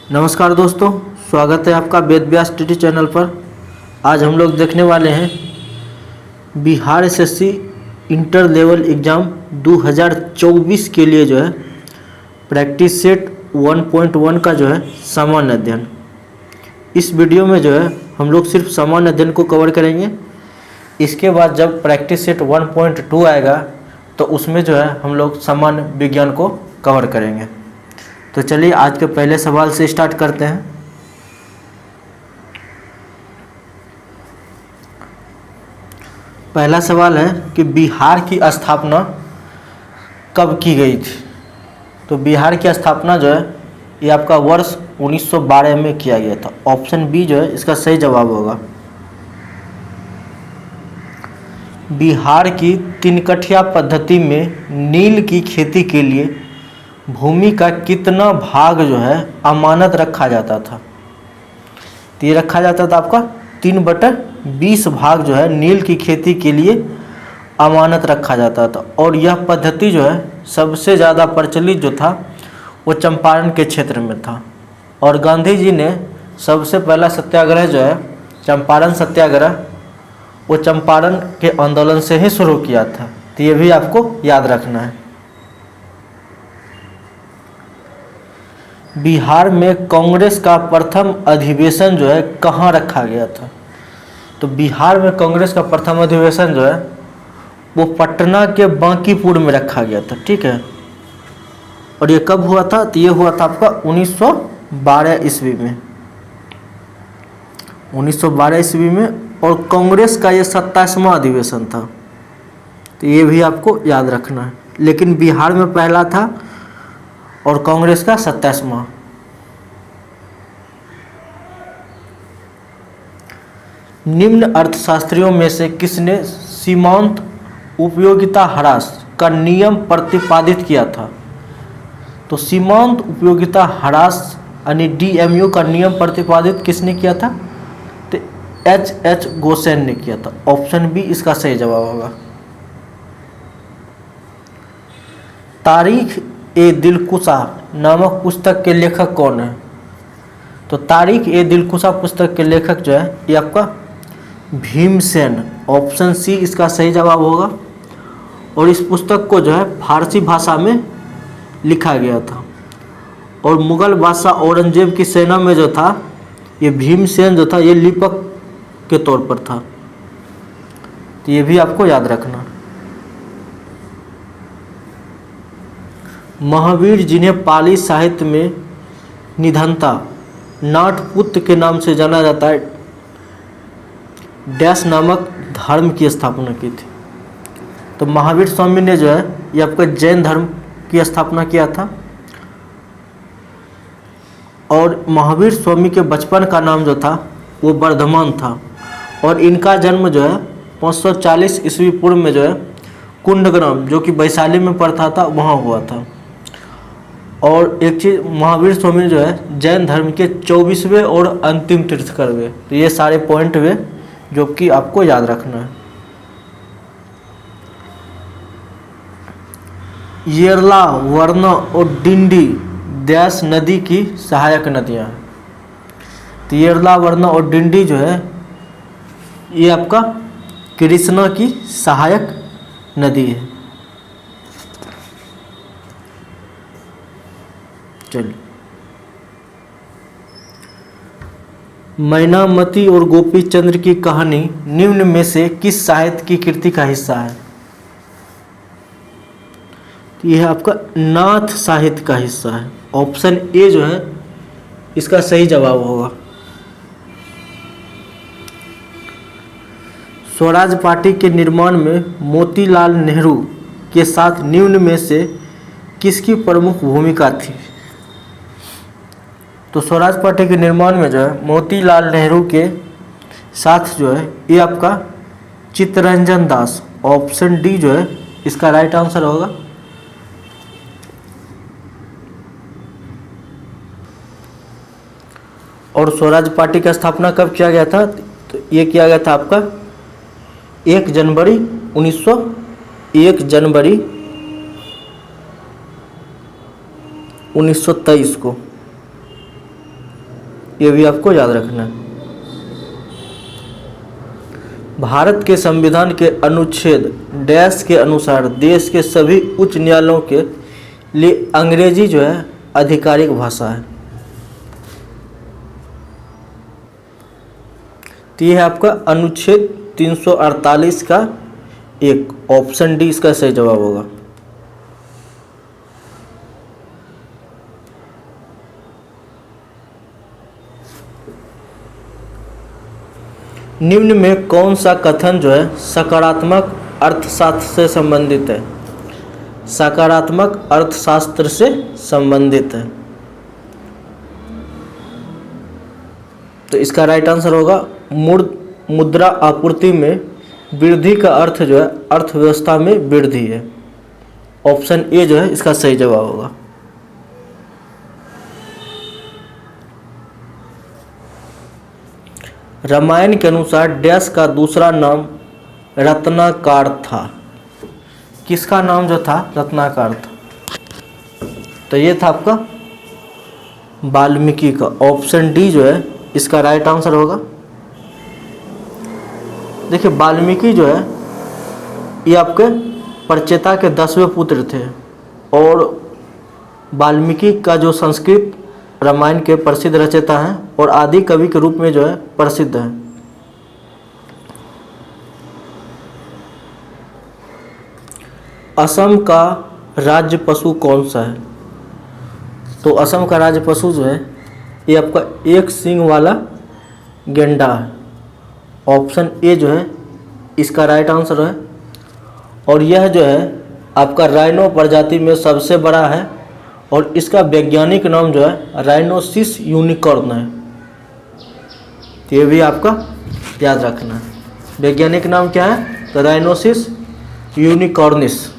नमस्कार दोस्तों, स्वागत है आपका वेद व्यास टीटी चैनल पर। आज हम लोग देखने वाले हैं Bihar SSC inter level exam 2024 के लिए जो है प्रैक्टिस सेट 1.1 का जो है सामान्य अध्ययन। इस वीडियो में जो है हम लोग सिर्फ सामान्य अध्ययन को कवर करेंगे। इसके बाद जब प्रैक्टिस सेट 1.2 आएगा तो उसमें जो है हम लोग सामान्य विज्ञान को कवर करेंगे। तो चलिए आज के पहले सवाल से स्टार्ट करते हैं। पहला सवाल है कि बिहार की स्थापना कब की गई थी। तो बिहार की स्थापना जो है ये आपका वर्ष 1912 में किया गया था। ऑप्शन बी जो है इसका सही जवाब होगा। बिहार की तिनकठिया पद्धति में नील की खेती के लिए भूमि का कितना भाग जो है अमानत रखा जाता था। तो ये रखा जाता था आपका 3/20 भाग जो है नील की खेती के लिए अमानत रखा जाता था। और यह पद्धति जो है सबसे ज़्यादा प्रचलित जो था वो चंपारण के क्षेत्र में था। और गांधी जी ने सबसे पहला सत्याग्रह जो है चंपारण सत्याग्रह वो चंपारण के आंदोलन से ही शुरू किया था। तो ये भी आपको याद रखना है। बिहार में कांग्रेस का प्रथम अधिवेशन जो है कहाँ रखा गया था। तो बिहार में कांग्रेस का प्रथम अधिवेशन जो है वो पटना के बांकीपुर में रखा गया था। ठीक है, और ये कब हुआ था। तो ये हुआ था आपका 1912 ईस्वी में। 1912 ईस्वी में। और कांग्रेस का ये 27वां अधिवेशन था। तो ये भी आपको याद रखना है। लेकिन बिहार में पहला था और कांग्रेस का 27वां। निम्न अर्थशास्त्रियों में से किसने सीमांत उपयोगिता ह्रास का नियम प्रतिपादित किया था। तो सीमांत उपयोगिता ह्रास यानी DMU का नियम प्रतिपादित किसने किया था। तो H गोसेन ने किया था। ऑप्शन बी इसका सही जवाब होगा। तारीख ए दिलकुशा नामक पुस्तक के लेखक कौन है। तो तारीख ए दिलकुशा पुस्तक के लेखक जो है ये आपका भीमसेन। ऑप्शन सी इसका सही जवाब होगा। और इस पुस्तक को जो है फारसी भाषा में लिखा गया था। और मुगल बादशाह औरंगजेब की सेना में जो था ये भीमसेन जो था ये लिपक के तौर पर था। तो ये भी आपको याद रखना। महावीर जिन्हें पाली साहित्य में निधनता नाटपुत्र के नाम से जाना जाता है, डैश नामक धर्म की स्थापना की थी। तो महावीर स्वामी ने जो है ये आपका जैन धर्म की स्थापना किया था। और महावीर स्वामी के बचपन का नाम जो था वो वर्धमान था। और इनका जन्म जो है 540 ईस्वी पूर्व में जो है कुंडग्राम जो कि वैशाली में पड़ता था वहाँ हुआ था। और एक चीज़ महावीर स्वामी जो है जैन धर्म के 24वें और अंतिम तीर्थकर हुए। तो ये सारे पॉइंट हुए जो कि आपको याद रखना है। येरला, वरना और डिंडी देश नदी की सहायक नदियाँ हैं। तो येरला, वरना और डिंडी जो है ये आपका कृष्णा की सहायक नदी है। चलिए, मैनामती और गोपी चंद्र की कहानी निम्न में से किस साहित्य की कृति का हिस्सा है। तो यह आपका नाथ साहित्य का हिस्सा है। ऑप्शन ए जो है इसका सही जवाब होगा। स्वराज पार्टी के निर्माण में मोतीलाल नेहरू के साथ निम्न में से किसकी प्रमुख भूमिका थी। तो स्वराज पार्टी के निर्माण में जो है मोतीलाल नेहरू के साथ जो है ये आपका चित्तरंजन दास। ऑप्शन डी जो है इसका राइट आंसर होगा। और स्वराज पार्टी का स्थापना कब किया गया था। तो ये किया गया था आपका 1 जनवरी 1923 को। ये भी आपको याद रखना है। भारत के संविधान के अनुच्छेद डैश के अनुसार देश के सभी उच्च न्यायालयों के लिए अंग्रेजी जो है आधिकारिक भाषा है। तो ये है आपका अनुच्छेद 348 का एक, ऑप्शन डी इसका सही जवाब होगा। निम्न में कौन सा कथन जो है सकारात्मक अर्थशास्त्र से संबंधित है? सकारात्मक अर्थशास्त्र से संबंधित है। तो इसका राइट आंसर होगा मुद्रा आपूर्ति में वृद्धि का अर्थ जो है अर्थव्यवस्था में वृद्धि है। ऑप्शन ए जो है इसका सही जवाब होगा। रामायण के अनुसार डैश का दूसरा नाम रत्नाकर था। किसका नाम जो था रत्नाकर था? तो ये था आपका वाल्मीकि का। ऑप्शन डी जो है इसका राइट आंसर होगा। देखिए वाल्मीकि जो है ये आपके प्रचेता के 10वें पुत्र थे और वाल्मीकि का जो संस्कृत रामायण के प्रसिद्ध रचयिता हैं और आदि कवि के रूप में जो है प्रसिद्ध हैं। असम का राज्य पशु कौन सा है? तो असम का राज्य पशु जो है ये आपका एक सींग वाला गेंडा है। ऑप्शन ए जो है इसका राइट आंसर है। और यह जो है आपका राइनो प्रजाति में सबसे बड़ा है और इसका वैज्ञानिक नाम जो है राइनोसिस यूनिकॉर्न है। तो ये भी आपका याद रखना है। वैज्ञानिक नाम क्या है? तो राइनोसिस यूनिकॉर्निस।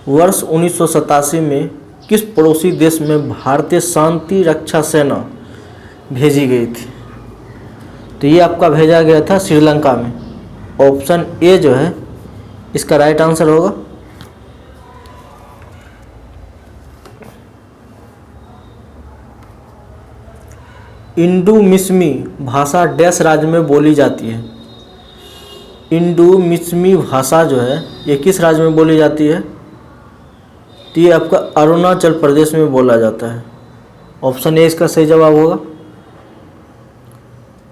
वर्ष 1987 में किस पड़ोसी देश में भारतीय शांति रक्षा सेना भेजी गई थी? तो ये आपका भेजा गया था श्रीलंका में। ऑप्शन ए जो है इसका राइट आंसर होगा। इंडो-मिस्मी भाषा डैश राज्य में बोली जाती है? इंडो-मिस्मी भाषा जो है ये किस राज्य में बोली जाती है? तो ये आपका अरुणाचल प्रदेश में बोला जाता है। ऑप्शन ए इसका सही जवाब होगा।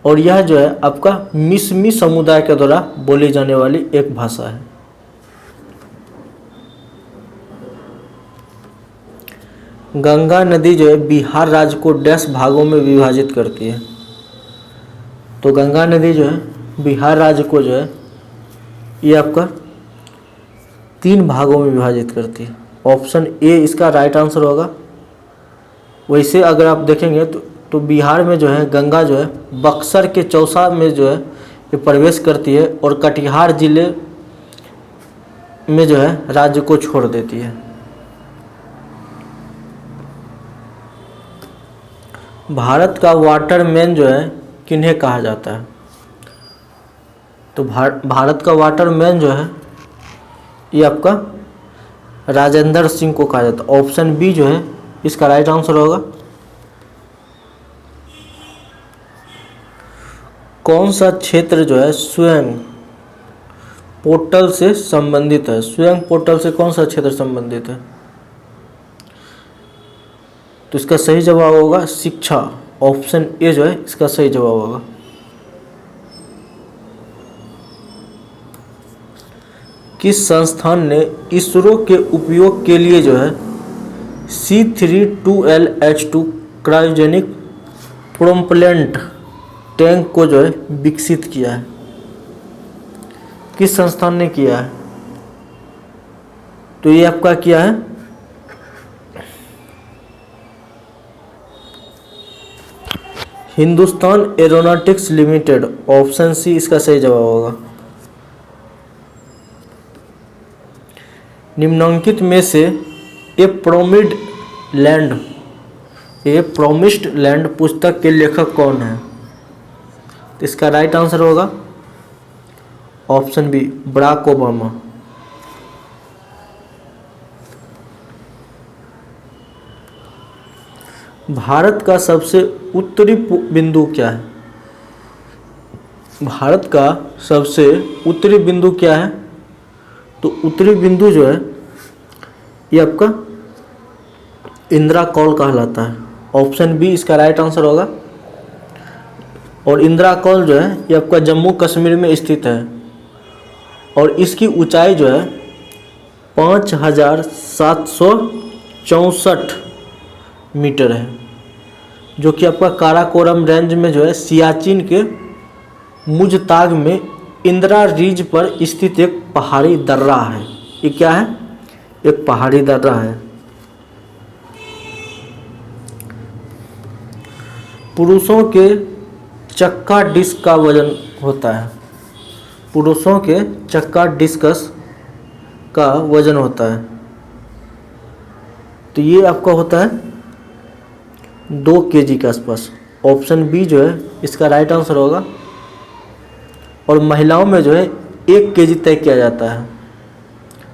और यह जो है आपका मिस्मी समुदाय के द्वारा बोली जाने वाली एक भाषा है। गंगा नदी जो है बिहार राज्य को डैश भागों में विभाजित करती है? तो गंगा नदी जो है बिहार राज्य को जो है ये आपका 3 भागों में विभाजित करती है। ऑप्शन ए इसका राइट आंसर होगा। वैसे अगर आप देखेंगे तो बिहार में जो है गंगा जो है बक्सर के चौसा में जो है ये प्रवेश करती है और कटिहार जिले में जो है राज्य को छोड़ देती है। भारत का वाटरमैन जो है किन्हें कहा जाता है? तो भारत का वाटरमैन जो है ये आपका राजेंद्र सिंह को कहा जाता है। ऑप्शन बी जो है इसका राइट आंसर होगा। कौन सा क्षेत्र जो है स्वयं पोर्टल से संबंधित है? स्वयं पोर्टल से कौन सा क्षेत्र संबंधित है? तो इसका सही जवाब होगा शिक्षा। ऑप्शन ए जो है इसका सही जवाब होगा। किस संस्थान ने इसरो के उपयोग के लिए जो है C32LH2 क्रायोजेनिक प्रोपेलेंट टैंक को जो है विकसित किया है? किस संस्थान ने किया है? तो ये आपका किया है Hindustan aeronautics limited. Option C इसका सही जवाब होगा। निम्नलिखित में से ए प्रोमिस्ड लैंड पुस्तक के लेखक कौन है? तो इसका राइट आंसर होगा option B Barack Obama. Bharat का सबसे उत्तरी बिंदु क्या है? भारत का सबसे उत्तरी बिंदु क्या है? तो उत्तरी बिंदु जो है ये आपका इंदिरा कौल कहलाता है। ऑप्शन बी इसका राइट आंसर होगा। और इंदिरा कौल जो है ये आपका जम्मू कश्मीर में स्थित है और इसकी ऊंचाई जो है 5764 मीटर है, जो कि आपका काराकोरम रेंज में जो है सियाचिन के मुजताग में इंदिरा रिज पर स्थित एक पहाड़ी दर्रा है। ये क्या है? एक पहाड़ी दर्रा है। पुरुषों के चक्का डिस्क का वजन होता है। पुरुषों के चक्का डिस्कस का वजन होता है तो ये आपका होता है 2 kg के आसपास। ऑप्शन बी जो है इसका राइट आंसर होगा। और महिलाओं में जो है 1 kg तय किया जाता है।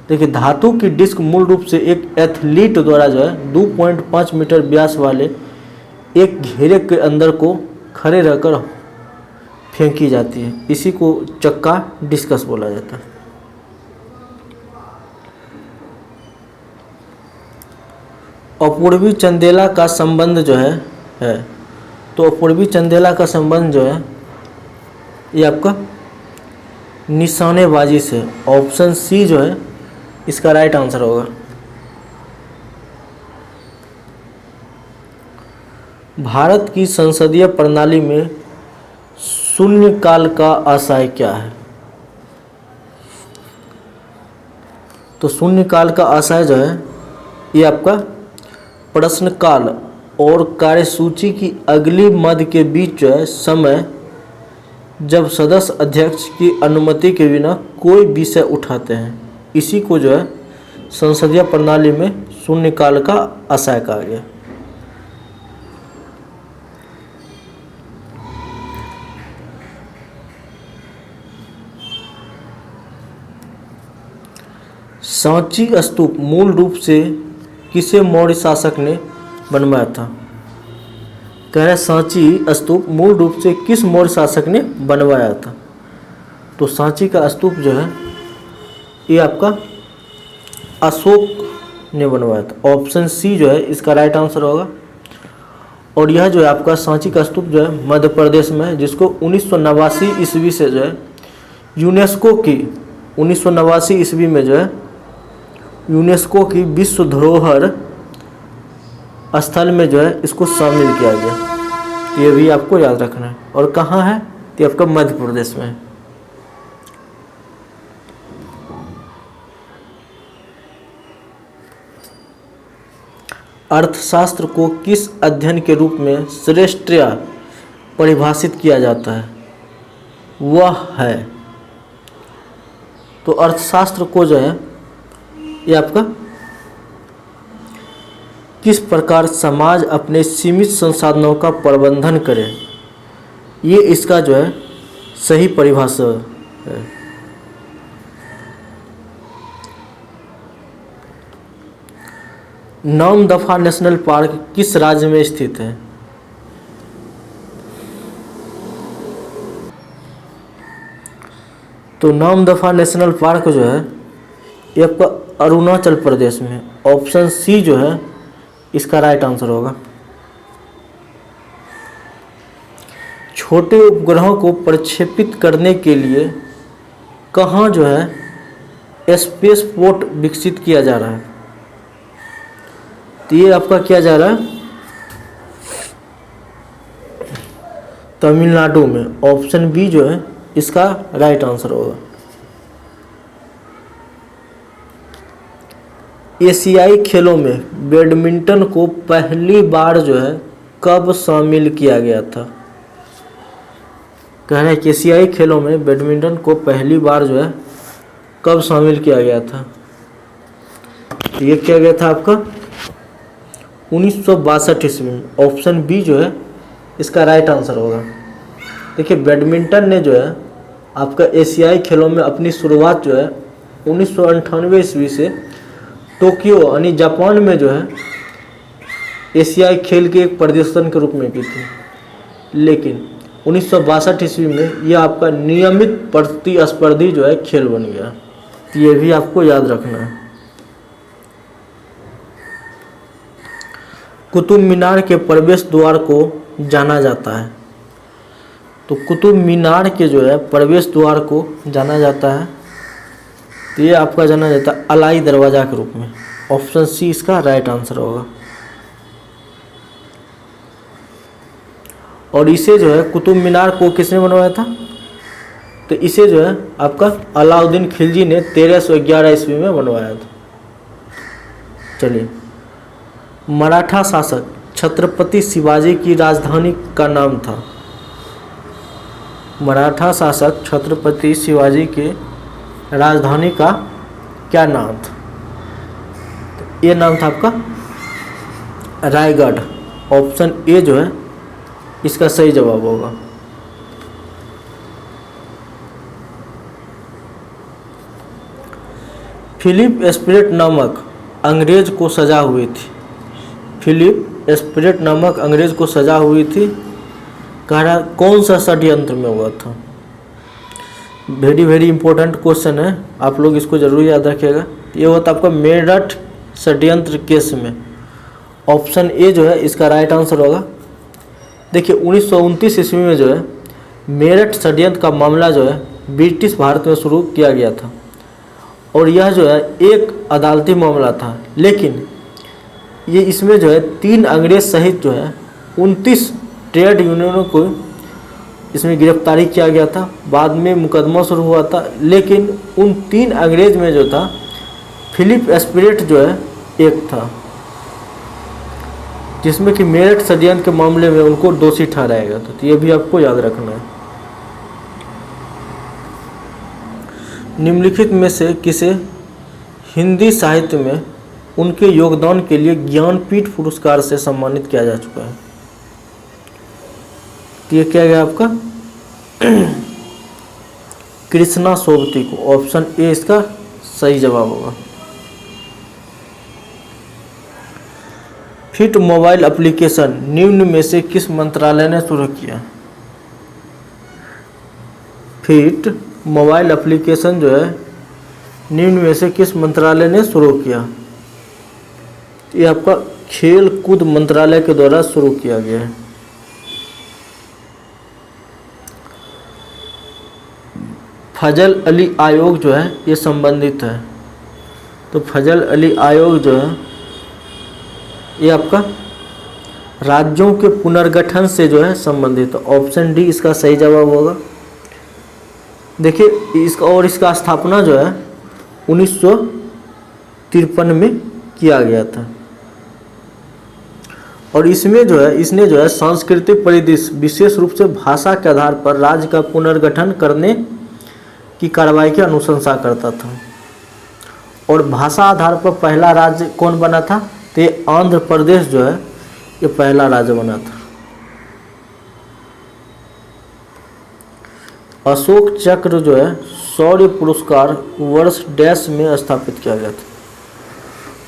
देखिए, धातु की डिस्क मूल रूप से एक एथलीट द्वारा जो है 2.5 मीटर व्यास वाले एक घेरे के अंदर को खड़े रहकर फेंकी जाती है। इसी को चक्का डिस्कस बोला जाता है। अपूर्वी चंदेला का संबंध जो है तो अपूर्वी चंदेला का संबंध जो है ये आपका निशानेबाजी से। ऑप्शन सी जो है इसका राइट आंसर होगा। भारत की संसदीय प्रणाली में शून्यकाल का आशय क्या है? तो शून्यकाल का आशय जो है ये आपका प्रश्नकाल और कार्यसूची की अगली मद के बीच जो है समय जब सदस्य अध्यक्ष की अनुमति के बिना कोई विषय उठाते हैं, इसी को जो है संसदीय प्रणाली में शून्यकाल का आशय कहा गया। सांची स्तूप मूल रूप से किसे मौर्य शासक ने बनवाया था? कह रहे सांची स्तूप मूल रूप से किस मौर्य शासक ने बनवाया था? तो सांची का स्तूप जो है ये आपका अशोक ने बनवाया था। ऑप्शन सी जो है इसका राइट आंसर होगा। और यह जो है आपका सांची का स्तूप जो है मध्य प्रदेश में है, जिसको 1989 ईस्वी से जो है यूनेस्को की 1989 ईस्वी में जो है यूनेस्को की विश्व धरोहर स्थल में जो है इसको शामिल किया गया। ये भी आपको याद रखना है। और कहाँ है? तो आपका मध्य प्रदेश में है। अर्थशास्त्र को किस अध्ययन के रूप में श्रेष्ठतया परिभाषित किया जाता है? वह है तो अर्थशास्त्र को जो है ये आपका किस प्रकार समाज अपने सीमित संसाधनों का प्रबंधन करे, ये इसका जो है सही परिभाषा है। नामदफा नेशनल पार्क किस राज्य में स्थित है? तो नामदफा नेशनल पार्क जो है ये आपका अरुणाचल प्रदेश में। ऑप्शन सी जो है इसका राइट आंसर होगा। छोटे उपग्रहों को प्रक्षेपित करने के लिए कहाँ जो है स्पेस पोर्ट विकसित किया जा रहा है? तो ये आपका किया जा रहा है तमिलनाडु में। ऑप्शन बी जो है इसका राइट आंसर होगा। एशियाई खेलों में बैडमिंटन को पहली बार जो है कब शामिल किया गया था? कह रहे हैं कि एशियाई खेलों में बैडमिंटन को पहली बार जो है कब शामिल किया गया था? ये किया गया था आपका 1962 ईस्वी में। ऑप्शन बी जो है इसका राइट आंसर होगा। देखिए, बैडमिंटन ने जो है आपका एशियाई खेलों में अपनी शुरुआत जो है 1998 ईस्वी से टोक्यो यानी जापान में जो है एशियाई खेल के एक प्रदर्शन के रूप में की थी, लेकिन 1962 ईस्वी में यह आपका नियमित प्रतिस्पर्धी जो है खेल बन गया। तो ये भी आपको याद रखना है। कुतुब मीनार के प्रवेश द्वार को जाना जाता है, तो कुतुब मीनार के जो है प्रवेश द्वार को जाना जाता है, तो ये आपका जाना जाता है अलाई दरवाज़ा के रूप में। ऑप्शन सी इसका राइट आंसर होगा। और इसे जो है कुतुब मीनार को किसने बनवाया था? तो इसे जो है आपका अलाउद्दीन खिलजी ने 1311 ईस्वी में बनवाया था। चलिए, मराठा शासक छत्रपति शिवाजी की राजधानी का नाम था। मराठा शासक छत्रपति शिवाजी के राजधानी का क्या नाम था? तो ये नाम था आपका रायगढ़। ऑप्शन ए जो है इसका सही जवाब होगा। फिलिप एस्पिरेट नामक अंग्रेज को सजा हुई थी। फिलिप एस्पिरेट नामक अंग्रेज को सजा हुई थी, कह रहा कौन सा षड्यंत्र में हुआ था? वेरी वेरी इंपॉर्टेंट क्वेश्चन है, आप लोग इसको जरूर याद रखिएगा। ये होता आपका मेरठ षड्यंत्र केस में। ऑप्शन ए जो है इसका राइट आंसर होगा। देखिए 1929 ईस्वी में जो है मेरठ षड्यंत्र का मामला जो है ब्रिटिश भारत में शुरू किया गया था, और यह जो है एक अदालती मामला था, लेकिन ये इसमें जो है 3 अंग्रेज सहित जो है 29 ट्रेड यूनियनों को इसमें गिरफ्तारी किया गया था। बाद में मुकदमा शुरू हुआ था, लेकिन उन 3 अंग्रेज में जो था फिलिप एस्पिरेट जो है एक था, जिसमें कि मेरठ षड्यंत्र के मामले में उनको दोषी ठहराया गया था। तो ये भी आपको याद रखना है। निम्नलिखित में से किसे हिंदी साहित्य में उनके योगदान के लिए ज्ञानपीठ पुरस्कार से सम्मानित किया जा चुका है? तो ये क्या गया आपका कृष्णा सोबती को। ऑप्शन ए इसका सही जवाब होगा। फिट मोबाइल एप्लीकेशन निम्न में से किस मंत्रालय ने शुरू किया? फिट मोबाइल एप्लीकेशन जो है निम्न में से किस मंत्रालय ने शुरू किया? ये आपका खेल कूद मंत्रालय के द्वारा शुरू किया गया है। फजल अली आयोग जो है ये संबंधित है, तो फजल अली आयोग जो है ये आपका राज्यों के पुनर्गठन से जो है संबंधित है। ऑप्शन डी इसका सही जवाब होगा। देखिए इसका स्थापना जो है 1953 में किया गया था, और इसमें जो है इसने जो है सांस्कृतिक परिदृश्य विशेष रूप से भाषा के आधार पर राज्य का पुनर्गठन करने की कार्रवाई की अनुशंसा करता था। और भाषा आधार पर पहला राज्य कौन बना था? तो ये आंध्र प्रदेश जो है ये पहला राज्य बना था। अशोक चक्र जो है शौर्य पुरस्कार वर्ष डैश में स्थापित किया गया था।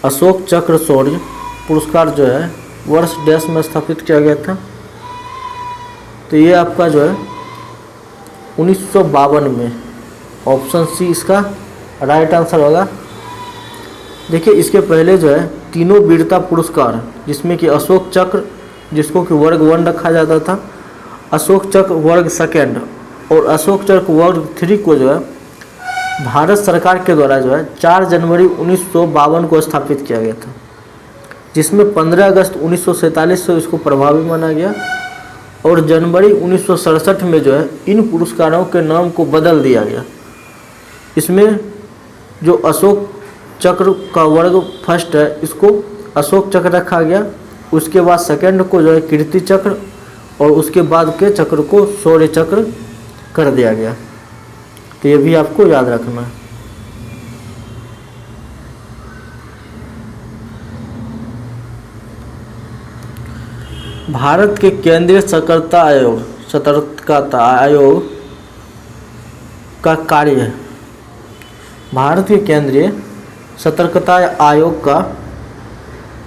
अशोक चक्र शौर्य पुरस्कार जो है वर्ष डैश में स्थापित किया गया था। तो ये आपका जो है 1952 में। ऑप्शन सी इसका राइट आंसर होगा। देखिए इसके पहले जो है तीनों वीरता पुरस्कार, जिसमें कि अशोक चक्र जिसको कि वर्ग 1 रखा जाता था, अशोक चक्र वर्ग 2 और अशोक चक्र वर्ग 3 को जो है भारत सरकार के द्वारा जो है 4 जनवरी 1952 को स्थापित किया गया था, जिसमें 15 अगस्त 1947 से इसको प्रभावी माना गया, और जनवरी 1967 में जो है इन पुरस्कारों के नाम को बदल दिया गया। इसमें जो अशोक चक्र का वर्ग 1 है इसको अशोक चक्र रखा गया, उसके बाद 2 को जो है कीर्ति चक्र, और उसके बाद के चक्र को शौर्य चक्र कर दिया गया। तो ये भी आपको याद रखना है। भारत के केंद्रीय सतर्कता आयोग का कार्य है। भारत के केंद्रीय सतर्कता आयोग का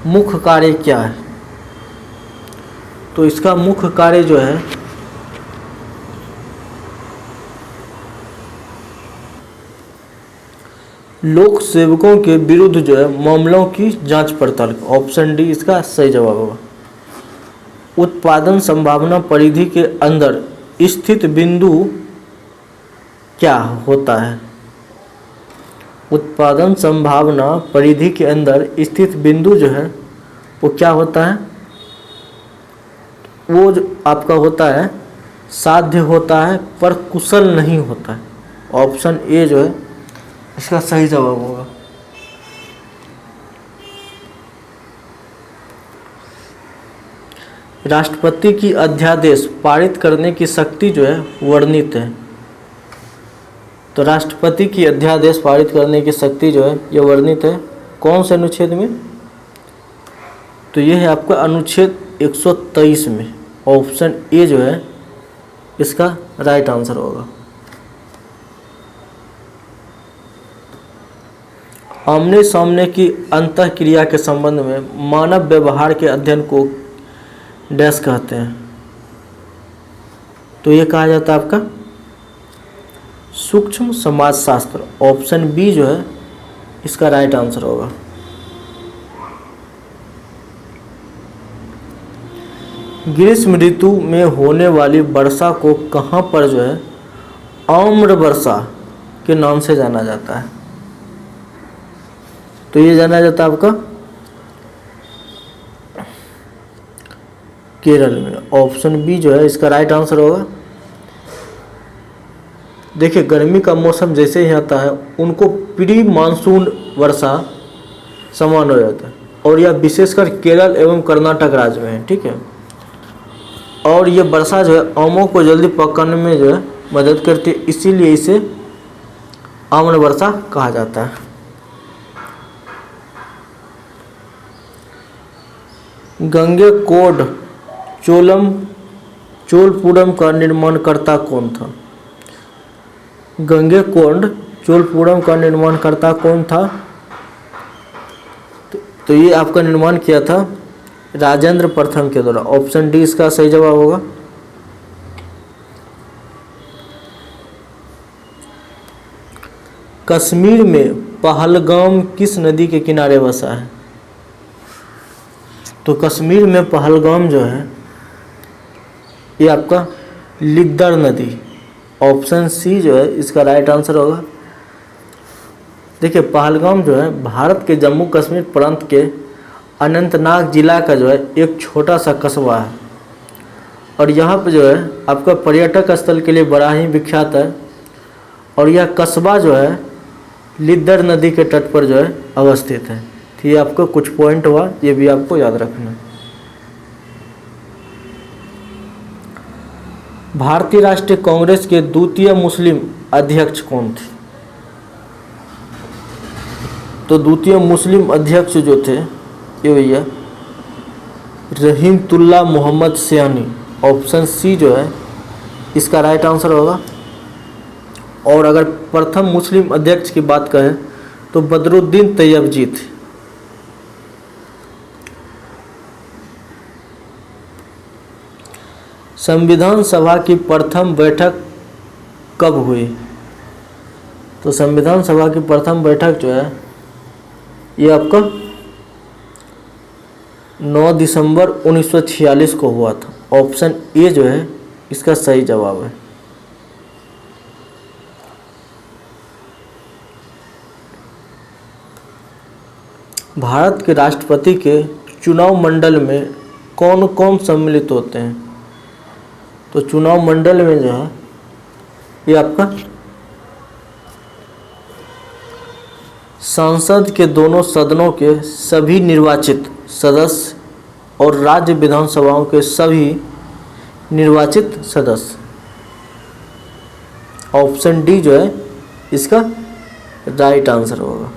मुख्य कार्य क्या है? तो इसका मुख्य कार्य जो है लोक सेवकों के विरुद्ध जो है मामलों की जांच पड़ताल। ऑप्शन डी इसका सही जवाब होगा। उत्पादन संभावना परिधि के अंदर स्थित बिंदु क्या होता है? उत्पादन संभावना परिधि के अंदर स्थित बिंदु जो है वो क्या होता है? वो जो आपका होता है साध्य होता है पर कुशल नहीं होता है। ऑप्शन ए जो है इसका सही जवाब होगा। राष्ट्रपति की अध्यादेश पारित करने की शक्ति जो है वर्णित है। तो राष्ट्रपति की अध्यादेश पारित करने की शक्ति जो है ये वर्णित है कौन से अनुच्छेद में? तो ये है आपका अनुच्छेद 123 में। ऑप्शन ए जो है इसका राइट आंसर होगा। आमने सामने की अंतःक्रिया के संबंध में मानव व्यवहार के अध्ययन को डैश कहते हैं। तो ये कहा जाता है आपका सूक्ष्म समाजशास्त्र। ऑप्शन बी जो है इसका राइट आंसर होगा। ग्रीष्म ऋतु में होने वाली वर्षा को कहाँ पर जो है आम्र वर्षा के नाम से जाना जाता है? तो ये जाना जाता है आपका केरल में। ऑप्शन बी जो है इसका राइट आंसर होगा। देखिए गर्मी का मौसम जैसे ही आता है उनको प्री मानसून वर्षा समान हो जाता है और यह विशेषकर केरल एवं कर्नाटक राज्य में है। ठीक है, और ये वर्षा जो है आमों को जल्दी पकने में जो है मदद करती है, इसीलिए इसे आम्र वर्षा कहा जाता है। गंगैकोंड चोलपुरम का निर्माणकर्ता कौन था? गंगैकोंड चोलपुरम का निर्माणकर्ता कौन था? तो ये आपका निर्माण किया था राजेंद्र प्रथम के द्वारा। ऑप्शन डी इसका सही जवाब होगा। कश्मीर में पहलगाम किस नदी के किनारे बसा है? तो कश्मीर में पहलगाम जो है ये आपका लिद्दर नदी। ऑप्शन सी जो है इसका राइट आंसर होगा। देखिए पहलगाम जो है भारत के जम्मू कश्मीर प्रांत के अनंतनाग जिला का जो है एक छोटा सा कस्बा है और यहाँ पे जो है आपका पर्यटक स्थल के लिए बड़ा ही विख्यात है और यह कस्बा जो है लिद्दर नदी के तट पर जो है अवस्थित है। तो ये आपको कुछ पॉइंट हुआ, ये भी आपको याद रखना है। भारतीय राष्ट्रीय कांग्रेस के द्वितीय मुस्लिम अध्यक्ष कौन थे? तो द्वितीय मुस्लिम अध्यक्ष जो थे ये भैया रहीमतुल्लाह मोहम्मद सयानी। ऑप्शन सी जो है इसका राइट आंसर होगा। और अगर प्रथम मुस्लिम अध्यक्ष की बात करें तो बदरुद्दीन तैयबजी थे। संविधान सभा की प्रथम बैठक कब हुई? तो संविधान सभा की प्रथम बैठक जो है ये आपका 9 दिसंबर 1946 को हुआ था। ऑप्शन ए जो है इसका सही जवाब है। भारत के राष्ट्रपति के चुनाव मंडल में कौन कौन सम्मिलित होते हैं? तो चुनाव मंडल में जो है ये आपका संसद के दोनों सदनों के सभी निर्वाचित सदस्य और राज्य विधानसभाओं के सभी निर्वाचित सदस्य। ऑप्शन डी जो है इसका राइट आंसर होगा।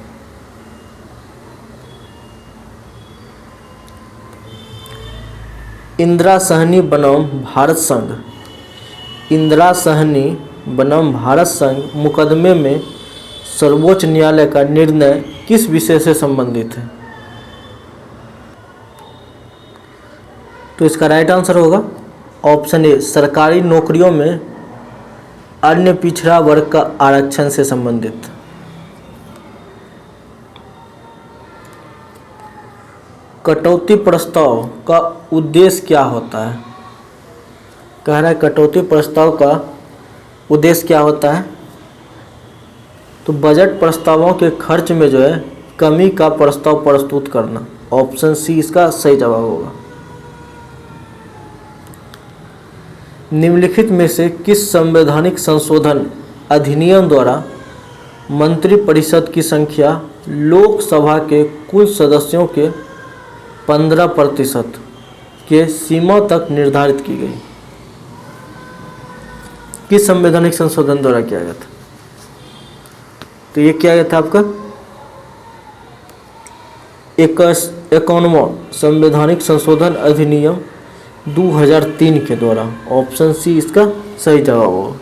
इंदिरा सहनी बनाम भारत संघ, इंदिरा सहनी बनाम भारत संघ मुकदमे में सर्वोच्च न्यायालय का निर्णय किस विषय से संबंधित है? तो इसका राइट आंसर होगा ऑप्शन ए, सरकारी नौकरियों में अन्य पिछड़ा वर्ग का आरक्षण से संबंधित। कटौती प्रस्ताव का उद्देश्य क्या होता है? कह रहा है कटौती प्रस्ताव का उद्देश्य क्या होता है? तो बजट प्रस्तावों के खर्च में जो है कमी का प्रस्ताव प्रस्तुत करना। ऑप्शन सी इसका सही जवाब होगा। निम्नलिखित में से किस संवैधानिक संशोधन अधिनियम द्वारा मंत्रिपरिषद की संख्या लोकसभा के कुल सदस्यों के 15% के सीमा तक निर्धारित की गई? किस संवैधानिक संशोधन द्वारा किया गया था? तो ये किया गया था आपका 51वां संवैधानिक संशोधन अधिनियम 2003 के द्वारा। ऑप्शन सी इसका सही जवाब होगा।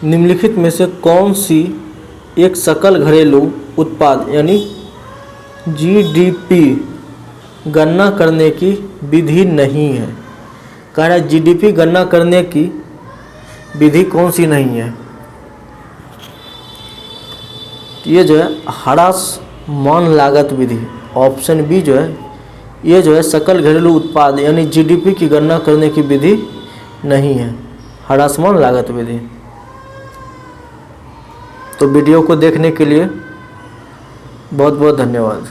निम्नलिखित में से कौन सी एक सकल घरेलू उत्पाद यानी जीडीपी गणना करने की विधि नहीं है? कह रहा है जीडीपी गणना करने की विधि कौन सी नहीं है? ये जो है ह्रासमान लागत विधि। ऑप्शन बी जो है ये जो है सकल घरेलू उत्पाद यानी जीडीपी की गणना करने की विधि नहीं है, ह्रासमान लागत विधि। तो वीडियो को देखने के लिए बहुत बहुत धन्यवाद।